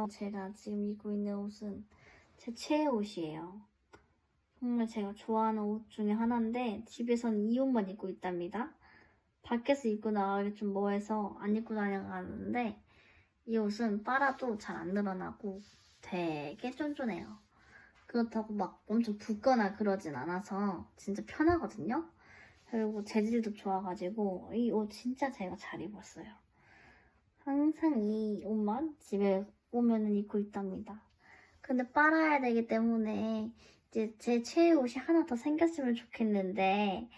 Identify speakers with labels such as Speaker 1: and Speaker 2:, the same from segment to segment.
Speaker 1: 제가 지금 입고 있는 옷은 제 최애 옷이에요. 정말 제가 좋아하는 옷 중에 하나인데 집에서는 이 옷만 입고 있답니다. 밖에서 입고 나가기 좀 뭐해서 안 입고 다녀가는데 이 옷은 빨아도 잘 안 늘어나고 되게 쫀쫀해요. 그렇다고 막 엄청 붓거나 그러진 않아서 진짜 편하거든요. 그리고 재질도 좋아가지고 이 옷 진짜 제가 잘 입었어요. 항상 이 옷만 집에 오면은 입고 있답니다. 근데 빨아야 되기 때문에 이제 제 최애 옷이 하나 더 생겼으면 좋겠는데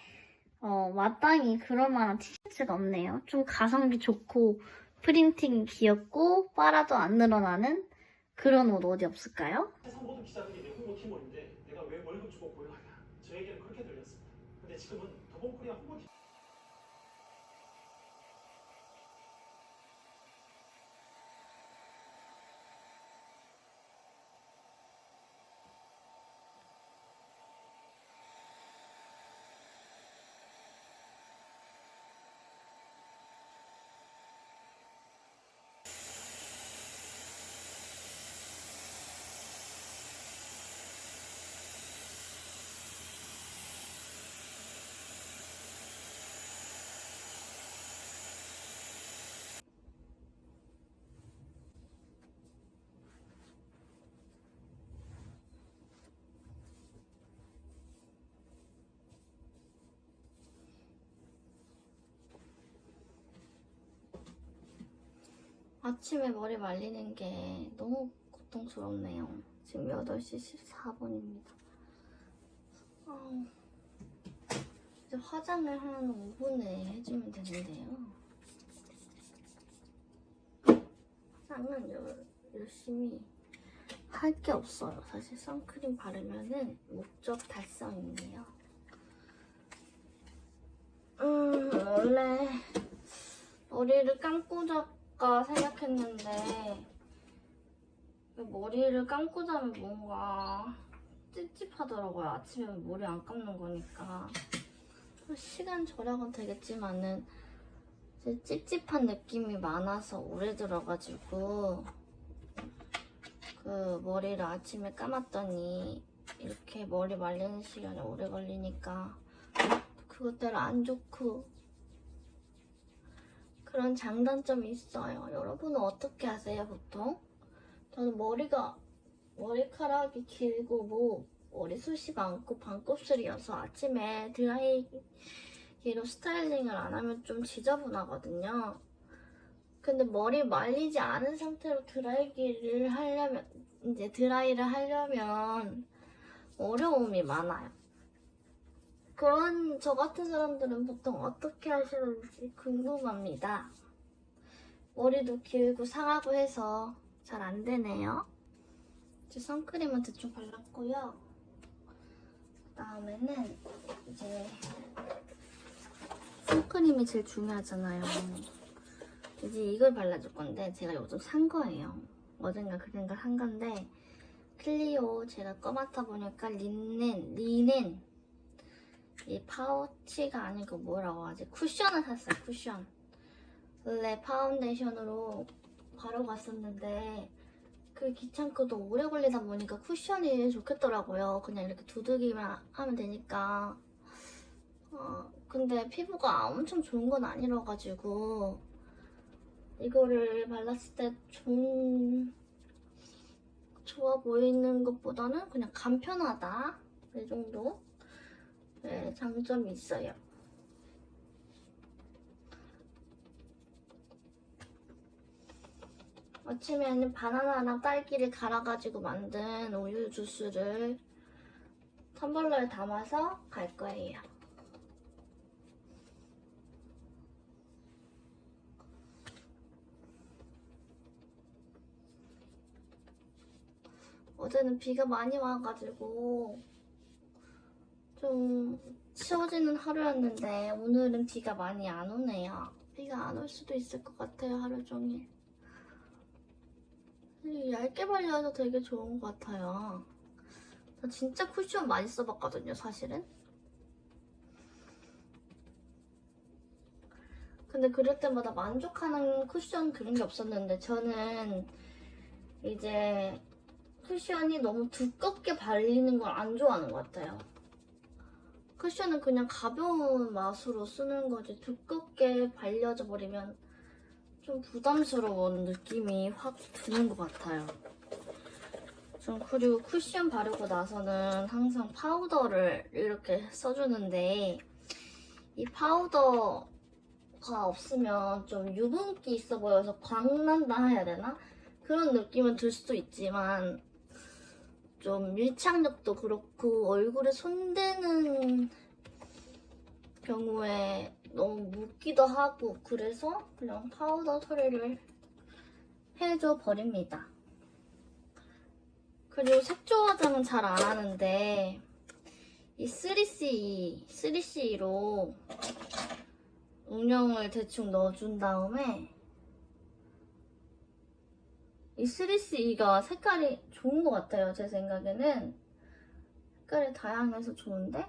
Speaker 1: 마땅히 그럴 만한 티셔츠가 없네요. 좀 가성비 좋고 프린팅이 귀엽고 빨아도 안 늘어나는 그런 옷 어디 없을까요?
Speaker 2: 세상 모든 기자들이 내 홍보 팀원인데 내가 왜 월급 주고 고용하냐, 저에게는 그렇게 들렸습니다. 근데 지금은 더본코리아 홍보팀
Speaker 1: 아침에 머리 말리는 게 너무 고통스럽네요. 지금 8시 14분입니다. 이제 화장을 한 5분에 해주면 되는데요. 화장은 열심히 할 게 없어요. 사실 선크림 바르면은 목적 달성이에요. 원래 머리를 감고 잘까 생각했는데 머리를 감고 자면 뭔가 찝찝하더라고요. 아침에 머리 안 감는 거니까. 시간 절약은 되겠지만은 찝찝한 느낌이 많아서 오래 들어가지고 그 머리를 아침에 감았더니 이렇게 머리 말리는 시간이 오래 걸리니까 그것대로 안 좋고 그런 장단점이 있어요. 여러분은 어떻게 하세요, 보통? 저는 머리카락이 길고 뭐 머리숱이 많고 반곱슬이어서 아침에 드라이기로 스타일링을 안 하면 좀 지저분하거든요. 근데 머리 말리지 않은 상태로 드라이를 하려면 어려움이 많아요. 그런 저 같은 사람들은 보통 어떻게 하시는지 궁금합니다. 머리도 길고 상하고 해서 잘 안 되네요. 이제 선크림은 대충 발랐고요. 그다음에는 이제 선크림이 제일 중요하잖아요. 이제 이걸 발라줄 건데 제가 요즘 산 거예요. 어젠가 그젠가 산 건데 클리오 제가 꺼맡아 보니까 리넨 이 파우치가 아니고 뭐라고 하지? 쿠션을 샀어요. 쿠션. 원래 파운데이션으로 바르고 갔었는데 그게 귀찮고 또 오래 걸리다 보니까 쿠션이 좋겠더라고요. 그냥 이렇게 두들기만 하면 되니까. 근데 피부가 엄청 좋은 건 아니라가지고 이거를 발랐을 때 좋아 보이는 것보다는 그냥 간편하다. 이 정도 네, 장점이 있어요. 아침에는 바나나랑 딸기를 갈아가지고 만든 우유 주스를 텀블러에 담아서 갈 거예요. 어제는 비가 많이 와가지고 좀 치워지는 하루였는데 오늘은 비가 많이 안 오네요. 비가 안 올 수도 있을 것 같아요, 하루 종일. 얇게 발려서 되게 좋은 것 같아요. 저 진짜 쿠션 많이 써봤거든요, 사실은. 근데 그럴 때마다 만족하는 쿠션 그런 게 없었는데 저는 이제 쿠션이 너무 두껍게 발리는 걸 안 좋아하는 것 같아요. 쿠션은 그냥 가벼운 맛으로 쓰는 거지 두껍게 발려져 버리면 좀 부담스러운 느낌이 확 드는 것 같아요. 전 그리고 쿠션 바르고 나서는 항상 파우더를 이렇게 써주는데 이 파우더가 없으면 좀 유분기 있어 보여서 광난다 해야 되나? 그런 느낌은 들 수도 있지만 좀 밀착력도 그렇고 얼굴에 손대는 경우에 너무 묻기도 하고 그래서 그냥 파우더 처리를 해줘 버립니다. 그리고 색조 화장은 잘 안 하는데 이 3CE로 음영을 대충 넣어준 다음에 이 3CE가 색깔이 좋은 것 같아요. 제 생각에는 색깔이 다양해서 좋은데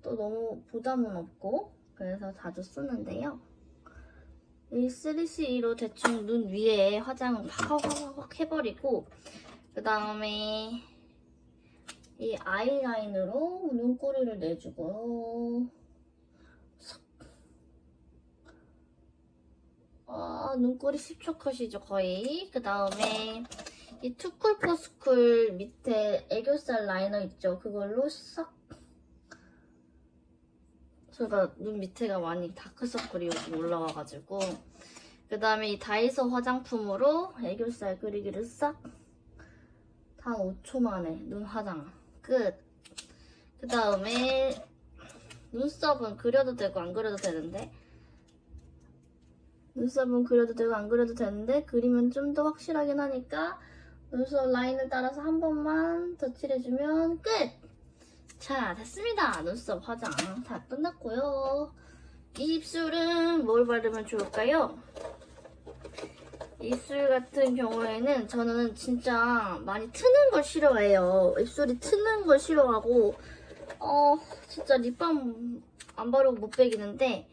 Speaker 1: 또 너무 부담은 없고 그래서 자주 쓰는데요. 이 3CE로 대충 눈 위에 화장을 확 해버리고 그 다음에 이 아이라인으로 눈꼬리를 내주고 눈꼬리 10초 컷이죠 거의. 그 다음에 이 투쿨포스쿨 밑에 애교살 라이너 있죠 그걸로 싹 제가 눈 밑에가 많이 다크서클이 요즘 올라와가지고 그 다음에 이 다이소 화장품으로 애교살 그리기를 싹 단 5초 만에 눈 화장 끝. 그 다음에 눈썹은 그려도 되고 안 그려도 되는데 눈썹은 그려도 되고 안 그려도 되는데 그리면 좀 더 확실하긴 하니까 눈썹 라인을 따라서 한 번만 덧칠해주면 끝! 자 됐습니다. 눈썹 화장 다 끝났고요. 이 입술은 뭘 바르면 좋을까요? 입술 같은 경우에는 저는 진짜 많이 트는 걸 싫어해요. 입술이 트는 걸 싫어하고 진짜 립밤 안 바르고 못 베기는데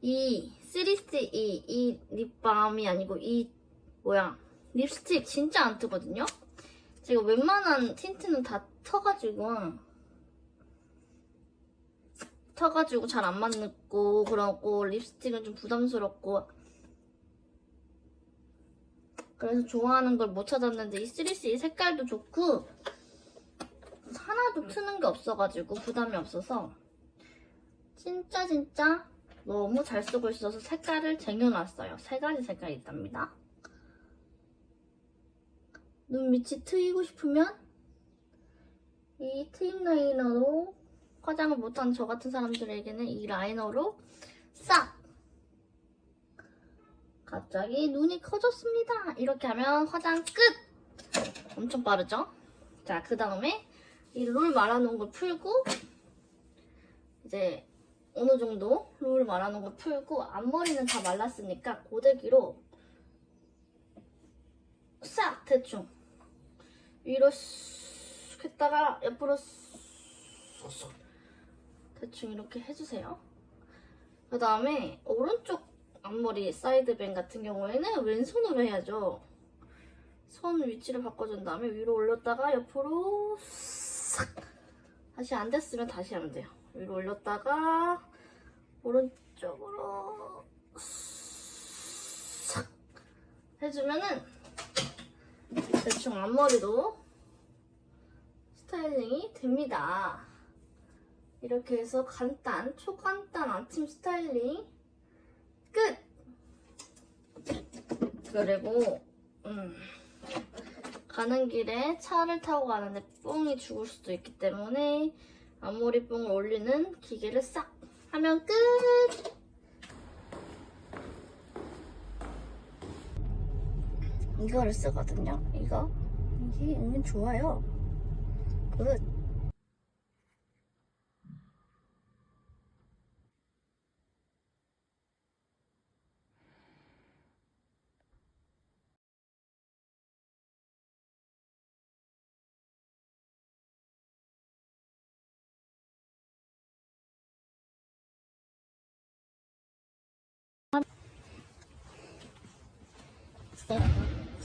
Speaker 1: 이 3CE 이 립밤이 아니고 이 립스틱 진짜 안 트거든요. 제가 웬만한 틴트는 다 터가지고 잘 안 맞고 그러고 립스틱은 좀 부담스럽고 그래서 좋아하는 걸 못 찾았는데 이 3CE 색깔도 좋고 하나도 트는 게 없어가지고 부담이 없어서 진짜 너무 잘 쓰고 있어서 색깔을 쟁여놨어요. 3가지 색깔이 있답니다. 눈 밑이 트이고 싶으면 이 트임 라이너로 화장을 못하는 저 같은 사람들에게는 이 라이너로 싹! 갑자기 눈이 커졌습니다. 이렇게 하면 화장 끝! 엄청 빠르죠? 자, 그 다음에 이 롤 말아놓은 걸 풀고 이제 어느 정도 롤 말아놓은 걸 풀고 앞머리는 다 말랐으니까 고데기로 싹 대충 위로 슉 했다가 옆으로 쏙 대충 이렇게 해주세요. 그 다음에 오른쪽 앞머리 사이드밴 같은 경우에는 왼손으로 해야죠. 손 위치를 바꿔준 다음에 위로 올렸다가 옆으로 싹 다시 안 됐으면 다시 하면 돼요. 위로 올렸다가 오른쪽으로 싹 해주면은 대충 앞머리도 스타일링이 됩니다. 이렇게 해서 초간단 아침 스타일링 끝! 그리고 가는 길에 차를 타고 가는데 뽕이 죽을 수도 있기 때문에 앞머리 뽕을 올리는 기계를 싹 하면 끝! 이거를 쓰거든요. 이게 은근 좋아요. 굿!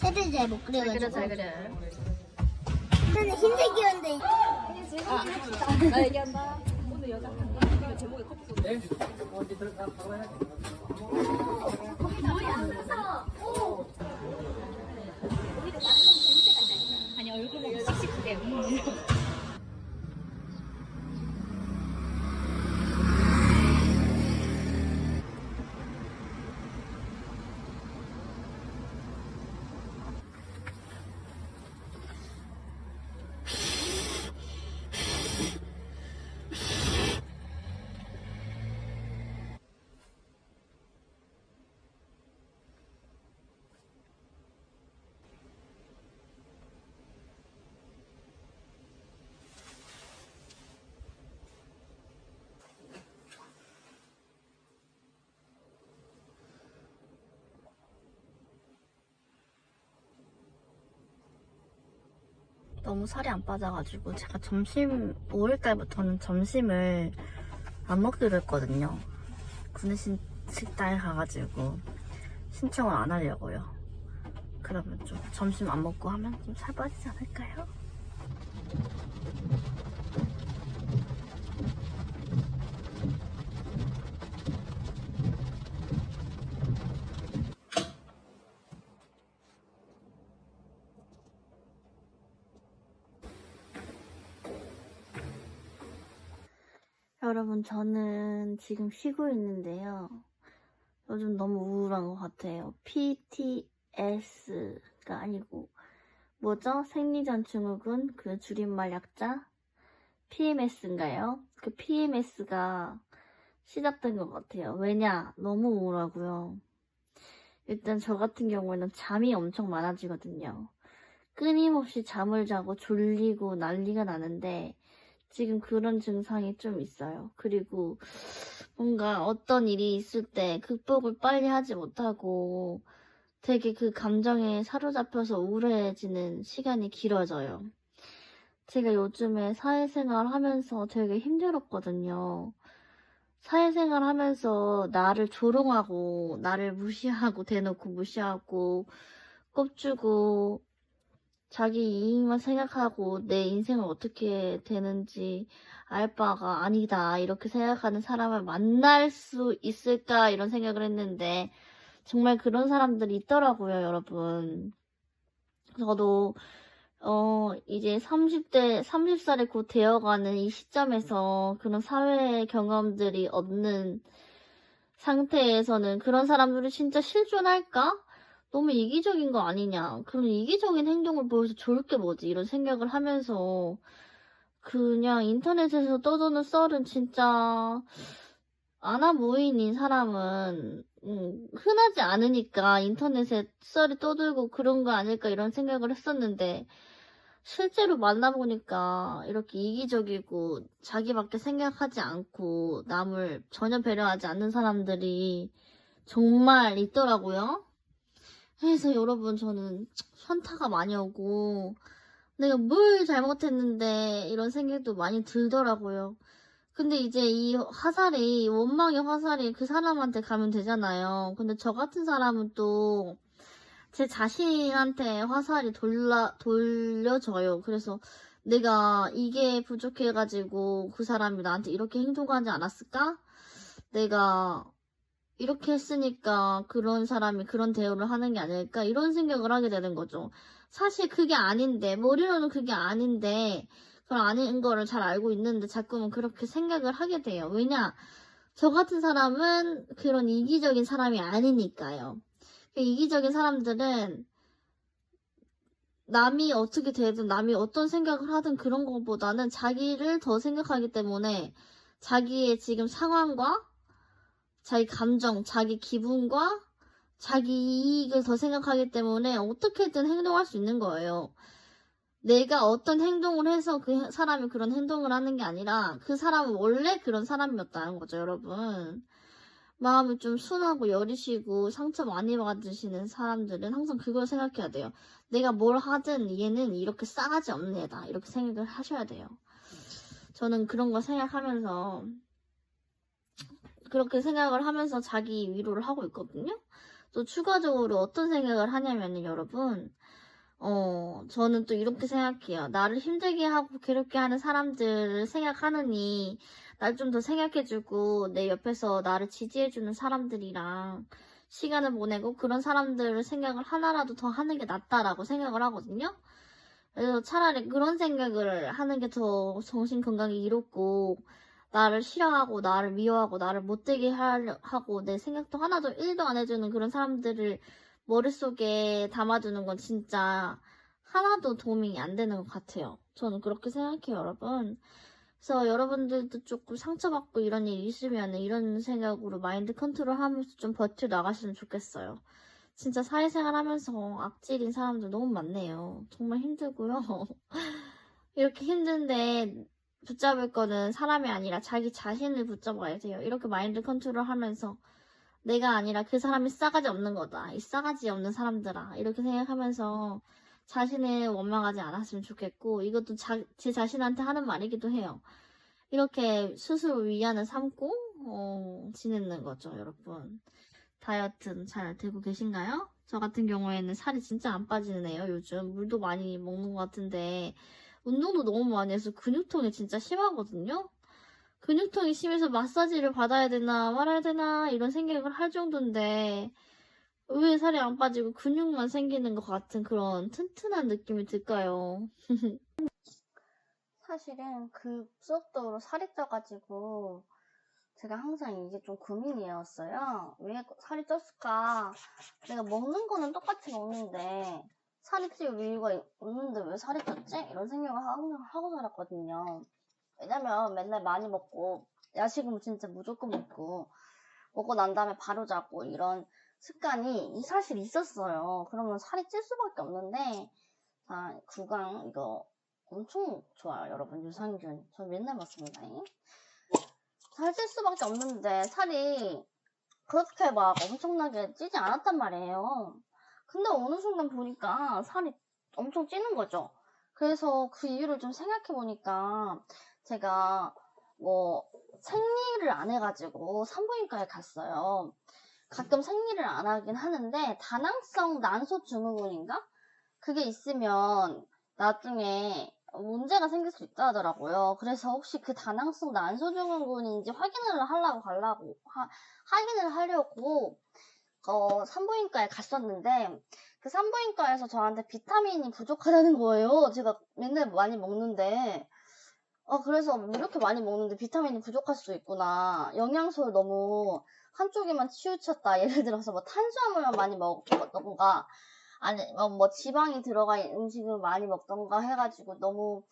Speaker 3: 색을 잘 못
Speaker 1: 잘
Speaker 3: 그려가지고.
Speaker 1: 그려 잘 그려.
Speaker 3: 저는 흰색이었는데.
Speaker 1: 나 얘기한다. 아니 얼굴만 씩씩하게. 너무 살이 안 빠져가지고 제가 5월달부터는 점심을 안 먹기로 했거든요. 구내식 식당에 가가지고 신청을 안 하려고요. 그러면 좀 점심 안 먹고 하면 좀 살 빠지지 않을까요? 여러분, 저는 지금 쉬고 있는데요. 요즘 너무 우울한 것 같아요. PTS가 아니고, 뭐죠? 생리전 증후군, 그 줄임말 약자? PMS인가요? 그 PMS가 시작된 것 같아요. 왜냐? 너무 우울하고요. 일단 저 같은 경우에는 잠이 엄청 많아지거든요. 끊임없이 잠을 자고 졸리고 난리가 나는데, 지금 그런 증상이 좀 있어요. 그리고 뭔가 어떤 일이 있을 때 극복을 빨리 하지 못하고 되게 그 감정에 사로잡혀서 우울해지는 시간이 길어져요. 제가 요즘에 사회생활 하면서 되게 힘들었거든요. 사회생활 하면서 나를 조롱하고 나를 무시하고 대놓고 무시하고 꼽주고 자기 이익만 생각하고 내 인생을 어떻게 되는지 알 바가 아니다 이렇게 생각하는 사람을 만날 수 있을까 이런 생각을 했는데 정말 그런 사람들이 있더라고요, 여러분. 저도 이제 30살이 곧 되어가는 이 시점에서 그런 사회 경험들이 없는 상태에서는 그런 사람들이 진짜 실존할까? 너무 이기적인 거 아니냐. 그런 이기적인 행동을 보여서 좋을 게 뭐지. 이런 생각을 하면서 그냥 인터넷에서 떠도는 썰은 진짜 아나무인인 사람은 흔하지 않으니까 인터넷에 썰이 떠들고 그런 거 아닐까 이런 생각을 했었는데 실제로 만나보니까 이렇게 이기적이고 자기밖에 생각하지 않고 남을 전혀 배려하지 않는 사람들이 정말 있더라고요. 그래서 여러분 저는 현타가 많이 오고 내가 뭘 잘못했는데 이런 생각도 많이 들더라고요. 근데 이제 이 화살이 원망의 화살이 그 사람한테 가면 되잖아요. 근데 저 같은 사람은 또 제 자신한테 화살이 돌려져요. 그래서 내가 이게 부족해가지고 그 사람이 나한테 이렇게 행동하지 않았을까? 내가 이렇게 했으니까 그런 사람이 그런 대우를 하는 게 아닐까? 이런 생각을 하게 되는 거죠. 사실 그게 아닌데, 머리로는 그게 아닌데, 그런 아닌 거를 잘 알고 있는데 자꾸만 그렇게 생각을 하게 돼요. 왜냐? 저 같은 사람은 그런 이기적인 사람이 아니니까요. 이기적인 사람들은 남이 어떻게 되든 남이 어떤 생각을 하든 그런 것보다는 자기를 더 생각하기 때문에 자기의 지금 상황과 자기 감정, 자기 기분과 자기 이익을 더 생각하기 때문에 어떻게든 행동할 수 있는 거예요. 내가 어떤 행동을 해서 그 사람이 그런 행동을 하는 게 아니라 그 사람은 원래 그런 사람이었다는 거죠, 여러분. 마음이 좀 순하고 여리시고 상처 많이 받으시는 사람들은 항상 그걸 생각해야 돼요. 내가 뭘 하든 얘는 이렇게 싸가지 없는 애다. 이렇게 생각을 하셔야 돼요. 저는 그런 걸 생각하면서 그렇게 생각을 하면서 자기 위로를 하고 있거든요. 또 추가적으로 어떤 생각을 하냐면요, 여러분. 저는 또 이렇게 생각해요. 나를 힘들게 하고 괴롭게 하는 사람들을 생각하느니, 날 좀 더 생각해주고, 내 옆에서 나를 지지해주는 사람들이랑 시간을 보내고, 그런 사람들을 생각을 하나라도 더 하는 게 낫다라고 생각을 하거든요. 그래서 차라리 그런 생각을 하는 게 더 정신 건강에 이롭고, 나를 싫어하고, 나를 미워하고, 나를 못되게 하고, 내 생각도 하나도 1도 안 해주는 그런 사람들을 머릿속에 담아두는 건 진짜 하나도 도움이 안 되는 것 같아요. 저는 그렇게 생각해요, 여러분. 그래서 여러분들도 조금 상처받고 이런 일이 있으면 이런 생각으로 마인드 컨트롤 하면서 좀 버텨 나가시면 좋겠어요. 진짜 사회생활 하면서 악질인 사람들 너무 많네요. 정말 힘들고요. 이렇게 힘든데 붙잡을 거는 사람이 아니라 자기 자신을 붙잡아야 돼요. 이렇게 마인드 컨트롤 하면서 내가 아니라 그 사람이 싸가지 없는 거다. 이 싸가지 없는 사람들아. 이렇게 생각하면서 자신을 원망하지 않았으면 좋겠고, 이것도 제 자신한테 하는 말이기도 해요. 이렇게 스스로 위안을 삼고, 지내는 거죠, 여러분. 다이어트는 잘 되고 계신가요? 저 같은 경우에는 살이 진짜 안 빠지네요, 요즘. 물도 많이 먹는 것 같은데, 운동도 너무 많이 해서 근육통이 진짜 심하거든요? 근육통이 심해서 마사지를 받아야 되나 말아야 되나 이런 생각을 할 정도인데 왜 살이 안 빠지고 근육만 생기는 것 같은 그런 튼튼한 느낌이 들까요? 사실은 급속도로 살이 쪄가지고 제가 항상 이게 좀 고민이었어요. 왜 살이 쪘을까? 내가 먹는 거는 똑같이 먹는데 살이 찔 이유가 없는데 왜 살이 쪘지? 이런 생각을 하고 살았거든요. 왜냐면 맨날 많이 먹고 야식은 진짜 무조건 먹고 난 다음에 바로 자고 이런 습관이 사실 있었어요. 그러면 살이 찔 수밖에 없는데 구강 이거 엄청 좋아요, 여러분. 유산균 저 맨날 먹습니다. 살 찔 수밖에 없는데 살이 그렇게 막 엄청나게 찌지 않았단 말이에요. 근데 어느 순간 보니까 살이 엄청 찌는 거죠. 그래서 그 이유를 좀 생각해 보니까 제가 뭐 생리를 안 해가지고 산부인과에 갔어요. 가끔 생리를 안 하긴 하는데 다낭성 난소 증후군인가? 그게 있으면 나중에 문제가 생길 수 있다 하더라고요. 그래서 혹시 그 다낭성 난소 증후군인지 확인을 하려고 산부인과에 갔었는데 그 산부인과에서 저한테 비타민이 부족하다는 거예요. 제가 맨날 많이 먹는데 그래서 이렇게 많이 먹는데 비타민이 부족할 수 있구나. 영양소를 너무 한쪽에만 치우쳤다. 예를 들어서 뭐 탄수화물만 많이 먹었던가 아니 뭐 지방이 들어간 음식을 많이 먹던가 해가지고 너무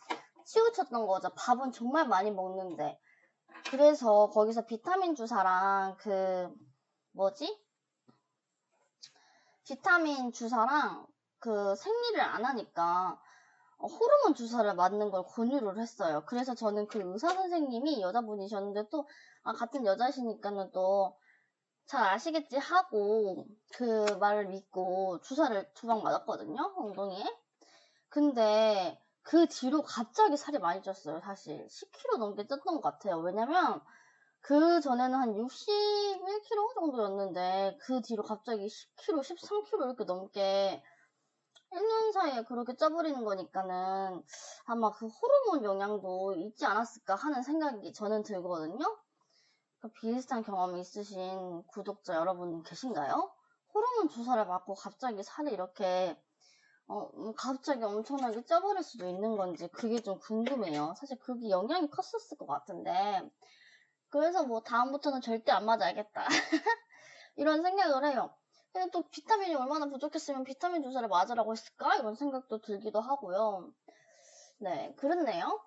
Speaker 1: 치우쳤던 거죠. 밥은 정말 많이 먹는데. 그래서 거기서 비타민 주사랑 비타민 주사랑 생리를 안 하니까 호르몬 주사를 맞는 걸 권유를 했어요. 그래서 저는 그 의사 선생님이 여자분이셨는데 또 같은 여자시니까는 또 잘 아시겠지 하고 그 말을 믿고 주사를 2방 맞았거든요, 엉덩이에. 근데 그 뒤로 갑자기 살이 많이 쪘어요. 사실 10kg 넘게 쪘던 것 같아요. 왜냐면 그 전에는 한 61kg 정도였는데 그 뒤로 갑자기 10kg, 13kg 이렇게 넘게 1년 사이에 그렇게 쪄버리는 거니까는 아마 그 호르몬 영향도 있지 않았을까 하는 생각이 저는 들거든요. 비슷한 경험이 있으신 구독자 여러분 계신가요? 호르몬 주사를 맞고 갑자기 살이 이렇게 갑자기 엄청나게 쪄버릴 수도 있는 건지 그게 좀 궁금해요. 사실 그게 영향이 컸었을 것 같은데 그래서 뭐 다음부터는 절대 안 맞아야겠다 이런 생각을 해요. 근데 또 비타민이 얼마나 부족했으면 비타민 주사를 맞으라고 했을까? 이런 생각도 들기도 하고요. 네, 그렇네요.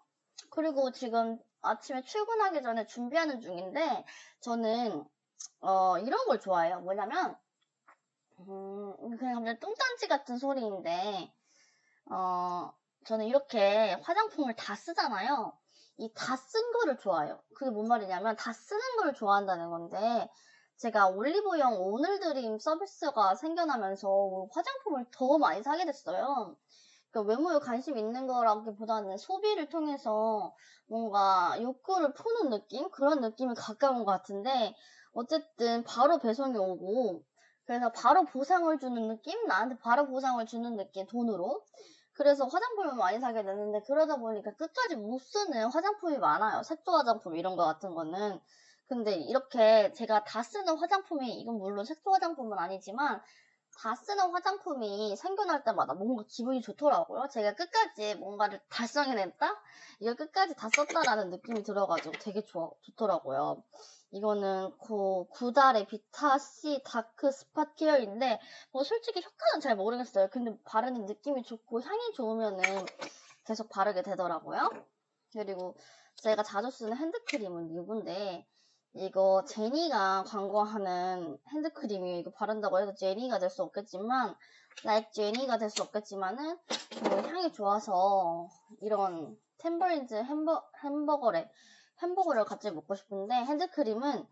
Speaker 1: 그리고 지금 아침에 출근하기 전에 준비하는 중인데 저는 이런 걸 좋아해요. 뭐냐면 그냥 갑자기 뚱딴지 같은 소리인데 저는 이렇게 화장품을 다 쓰잖아요. 이 다 쓴 거를 좋아해요. 그게 뭔 말이냐면 다 쓰는 걸 좋아한다는 건데 제가 올리브영 오늘드림 서비스가 생겨나면서 화장품을 더 많이 사게 됐어요. 그러니까 외모에 관심 있는 거라기보다는 소비를 통해서 뭔가 욕구를 푸는 느낌? 그런 느낌이 가까운 것 같은데 어쨌든 바로 배송이 오고
Speaker 4: 그래서 바로 보상을 주는 느낌? 나한테 바로 보상을 주는 느낌, 돈으로. 그래서 화장품을 많이 사게 됐는데, 그러다 보니까 끝까지 못 쓰는 화장품이 많아요. 색조 화장품 이런 거 같은 거는. 근데 이렇게 제가 다 쓰는 화장품이, 이건 물론 색조 화장품은 아니지만, 다 쓰는 화장품이 생겨날 때마다 뭔가 기분이 좋더라고요. 제가 끝까지 뭔가를 달성해냈다? 이걸 끝까지 다 썼다라는 느낌이 들어가지고 되게 좋더라고요. 이거는 구달의 비타C 다크 스팟 케어인데, 뭐 솔직히 효과는 잘 모르겠어요. 근데 바르는 느낌이 좋고 향이 좋으면은 계속 바르게 되더라고요. 그리고 제가 자주 쓰는 핸드크림은 이건데, 이거 제니가 광고하는 핸드크림이 이거 바른다고 해서 제니가 될 수 없겠지만, like 제니가 될 수 없겠지만은, 향이 좋아서 이런 템버린즈 햄버거를 갑자기 먹고 싶은데, 핸드크림은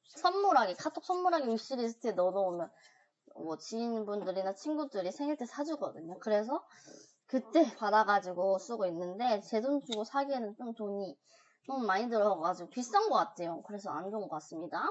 Speaker 4: 선물하기, 카톡 선물하기 위시리스트에 넣어놓으면 뭐 지인분들이나 친구들이 생일 때 사주거든요. 그래서 그때 받아가지고 쓰고 있는데, 제 돈 주고 사기에는 좀 돈이 너무 많이 들어가가지고 비싼 것 같아요. 그래서 안 좋은 것 같습니다.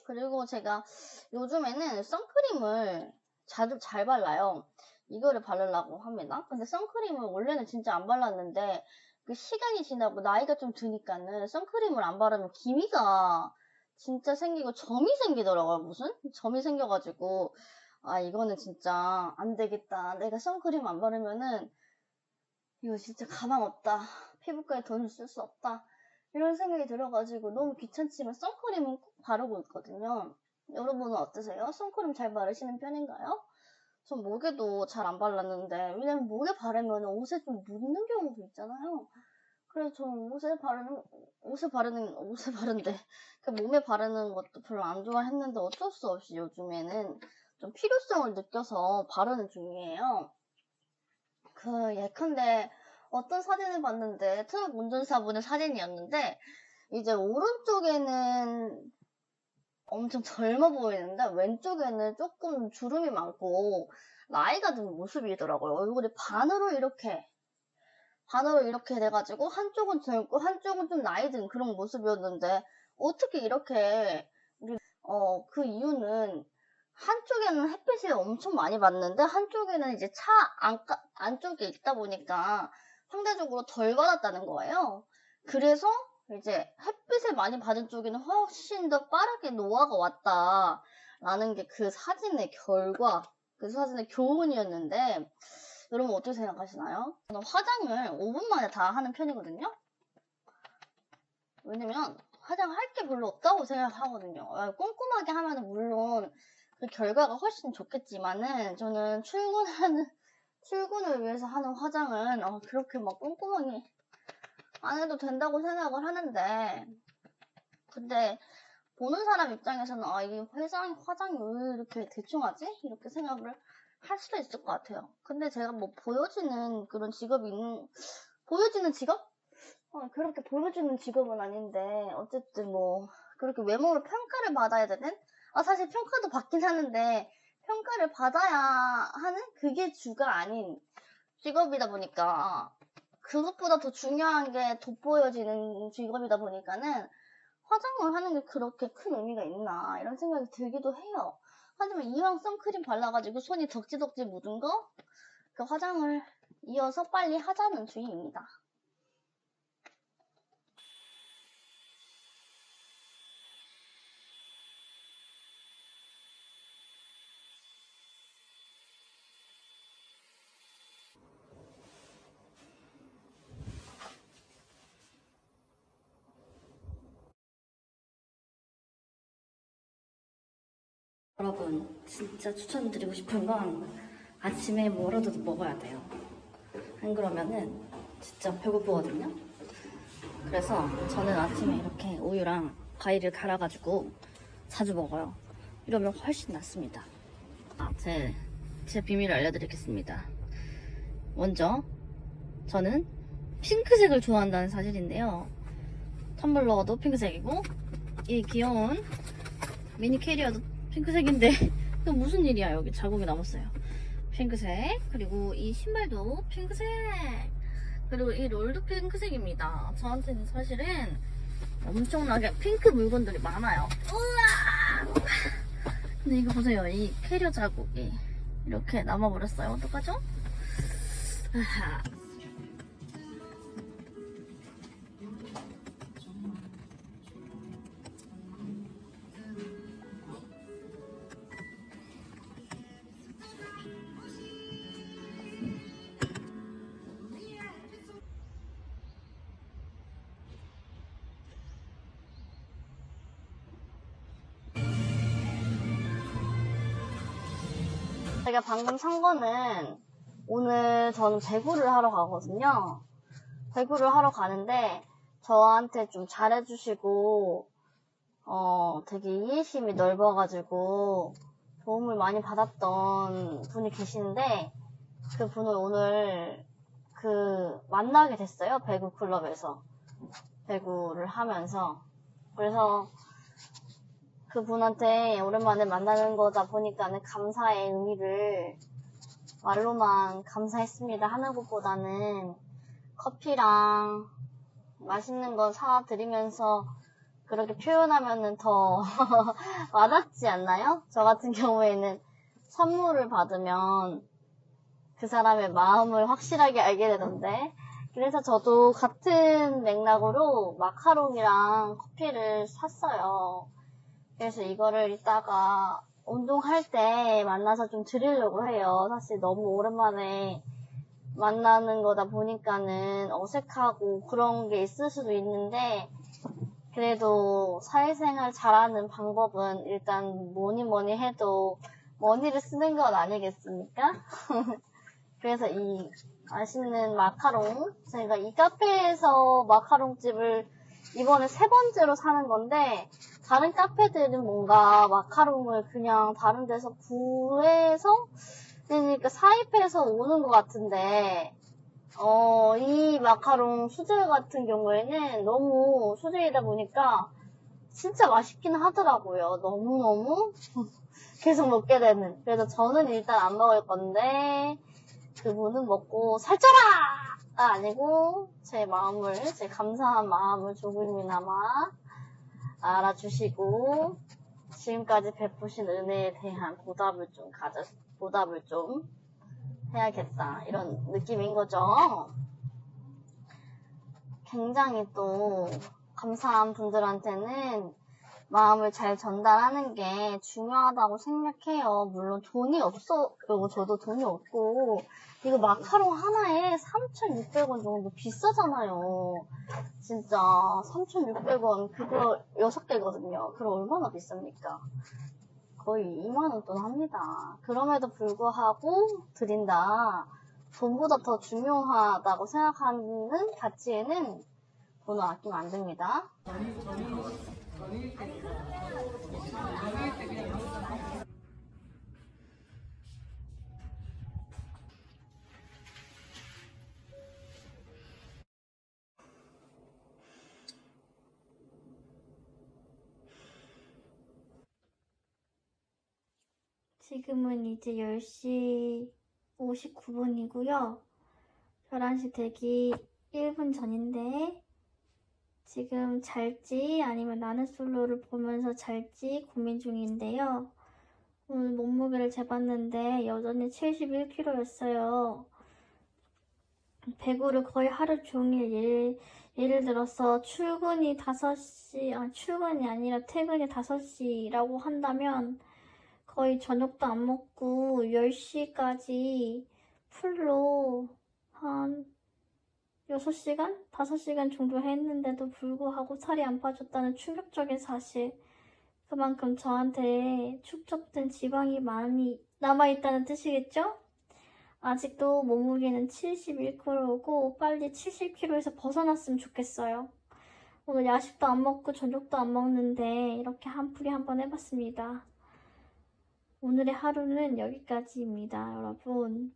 Speaker 4: 그리고 제가 요즘에는 선크림을 잘 발라요. 이거를 바르려고 합니다. 근데 선크림을 원래는 진짜 안 발랐는데, 그 시간이 지나고 나이가 좀 드니까는 선크림을 안 바르면 기미가 진짜 생기고 점이 생기더라고요. 무슨 점이 생겨가지고, 아 이거는 진짜 안 되겠다. 내가 선크림 안 바르면은 이거 진짜 가망 없다. 피부과에 돈을 쓸 수 없다. 이런 생각이 들어가지고 너무 귀찮지만 선크림은 꼭 바르고 있거든요. 여러분은 어떠세요? 선크림 잘 바르시는 편인가요? 전 목에도 잘 안 발랐는데, 왜냐면 목에 바르면 옷에 좀 묻는 경우도 있잖아요. 그래서 저는 옷에 바르는데, 몸에 바르는 것도 별로 안 좋아했는데 어쩔 수 없이 요즘에는 좀 필요성을 느껴서 바르는 중이에요. 예컨대 어떤 사진을 봤는데, 트럭 운전사분의 사진이었는데, 이제 오른쪽에는 엄청 젊어 보이는데 왼쪽에는 조금 주름이 많고 나이가 든 모습이더라고요. 얼굴이 반으로 이렇게 돼가지고 한쪽은 젊고 한쪽은 좀 나이 든 그런 모습이었는데, 어떻게 이렇게 그 이유는 한쪽에는 햇빛을 엄청 많이 받는데 한쪽에는 이제 차 안쪽에 있다 보니까 상대적으로 덜 받았다는 거예요. 그래서 이제 햇빛을 많이 받은 쪽에는 훨씬 더 빠르게 노화가 왔다라는 게 그 사진의 결과, 그 사진의 교훈이었는데, 여러분 어떻게 생각하시나요? 저는 화장을 5분 만에 다 하는 편이거든요. 왜냐면 화장할 게 별로 없다고 생각하거든요. 꼼꼼하게 하면 물론 그 결과가 훨씬 좋겠지만은, 저는 출근을 위해서 하는 화장은 그렇게 막 꼼꼼하게 안 해도 된다고 생각을 하는데, 근데 보는 사람 입장에서는 이 화장이 왜 이렇게 대충 하지? 이렇게 생각을 할 수도 있을 것 같아요. 근데 제가 뭐 보여지는 그런 보여지는 직업? 그렇게 보여주는 직업은 아닌데, 어쨌든 뭐 그렇게 외모를 평가를 받아야 되는? 사실 평가도 받긴 하는데 평가를 받아야 하는 그게 주가 아닌 직업이다 보니까, 그것보다 더 중요한 게 돋보여지는 직업이다 보니까는 화장을 하는 게 그렇게 큰 의미가 있나 이런 생각이 들기도 해요. 하지만 이왕 선크림 발라가지고 손이 덕지덕지 묻은 거, 그 화장을 이어서 빨리 하자는 주의입니다.
Speaker 1: 여러분, 진짜 추천드리고 싶은 건 아침에 뭐라도 먹어야 돼요. 안 그러면은 진짜 배고프거든요. 그래서 저는 아침에 이렇게 우유랑 과일을 갈아가지고 자주 먹어요. 이러면 훨씬 낫습니다. 제 비밀을 알려드리겠습니다. 먼저 저는 핑크색을 좋아한다는 사실인데요. 텀블러도 핑크색이고 이 귀여운 미니 캐리어도 핑크색인데 이거 무슨 일이야. 여기 자국이 남았어요. 핑크색. 그리고 이 신발도 핑크색. 그리고 이 롤도 핑크색입니다. 저한테는 사실은 엄청나게 핑크 물건들이 많아요. 우와! 근데 이거 보세요. 이 캐리어 자국이 이렇게 남아버렸어요. 어떡하죠? 아하.
Speaker 4: 제가 방금 산 거는 오늘 저는 배구를 하러 가거든요. 배구를 하러 가는데 저한테 좀 잘해주시고 되게 이해심이 넓어가지고 도움을 많이 받았던 분이 계시는데 그 분을 오늘 만나게 됐어요. 배구 클럽에서 배구를 하면서. 그래서 그분한테 오랜만에 만나는 거다 보니까는 감사의 의미를 말로만 감사했습니다 하는 것보다는 커피랑 맛있는 거 사드리면서 그렇게 표현하면은 더 와닿지 않나요? 저 같은 경우에는 선물을 받으면 그 사람의 마음을 확실하게 알게 되던데, 그래서 저도 같은 맥락으로 마카롱이랑 커피를 샀어요. 그래서 이거를 이따가 운동할 때 만나서 좀 드리려고 해요. 사실 너무 오랜만에 만나는 거다 보니까는 어색하고 그런 게 있을 수도 있는데, 그래도 사회생활 잘하는 방법은 일단 뭐니 해도 머니를 쓰는 건 아니겠습니까? 그래서 이 맛있는 마카롱, 제가 이 카페에서 마카롱집을 이번에 3번째로 사는 건데, 다른 카페들은 뭔가 마카롱을 그냥 다른 데서 구해서, 그러니까 사입해서 오는 것 같은데, 이 마카롱 수제 같은 경우에는 너무 수제이다 보니까 진짜 맛있긴 하더라고요. 너무너무 계속 먹게 되는. 그래서 저는 일단 안 먹을 건데, 그분은 먹고 살쪄라! 가 아니고 제 감사한 마음을 조금이나마 알아주시고 지금까지 베푸신 은혜에 대한 보답을 좀 해야겠다, 이런 느낌인 거죠. 굉장히 또 감사한 분들한테는 마음을 잘 전달하는 게 중요하다고 생각해요. 물론 그리고 저도 돈이 없고, 이거 마카롱 하나에 3,600원 정도 비싸잖아요. 진짜 3,600원 그거 6개거든요. 그럼 얼마나 비쌉니까? 거의 2만원 돈 합니다. 그럼에도 불구하고 드린다, 돈보다 더 중요하다고 생각하는 가치에는 돈을 아끼면 안 됩니다.
Speaker 1: 지금은 이제 10시 59분이고요. 11시 되기 1분 전인데 지금 잘지 아니면 나는 솔로를 보면서 잘지 고민 중인데요. 오늘 몸무게를 재봤는데 여전히 71kg였어요. 배구를 거의 하루 종일 예를 들어서 출근이 아니라 퇴근이 5시라고 한다면 거의 저녁도 안 먹고 10시까지 풀로 한 6시간? 5시간 정도 했는데도 불구하고 살이 안 빠졌다는 충격적인 사실. 그만큼 저한테 축적된 지방이 많이 남아있다는 뜻이겠죠? 아직도 몸무게는 71kg고 빨리 70kg에서 벗어났으면 좋겠어요. 오늘 야식도 안 먹고 저녁도 안 먹는데 이렇게 한풀이 한번 해봤습니다. 오늘의 하루는 여기까지입니다, 여러분.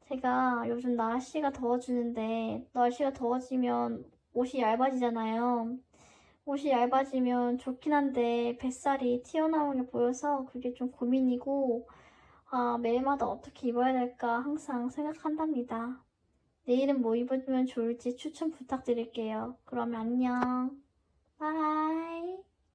Speaker 1: 제가 요즘 날씨가 더워지는데 날씨가 더워지면 옷이 얇아지잖아요. 옷이 얇아지면 좋긴 한데 뱃살이 튀어나오는 게 보여서 그게 좀 고민이고, 매일마다 어떻게 입어야 될까 항상 생각한답니다. 내일은 뭐 입으면 좋을지 추천 부탁드릴게요. 그러면 안녕. 바이.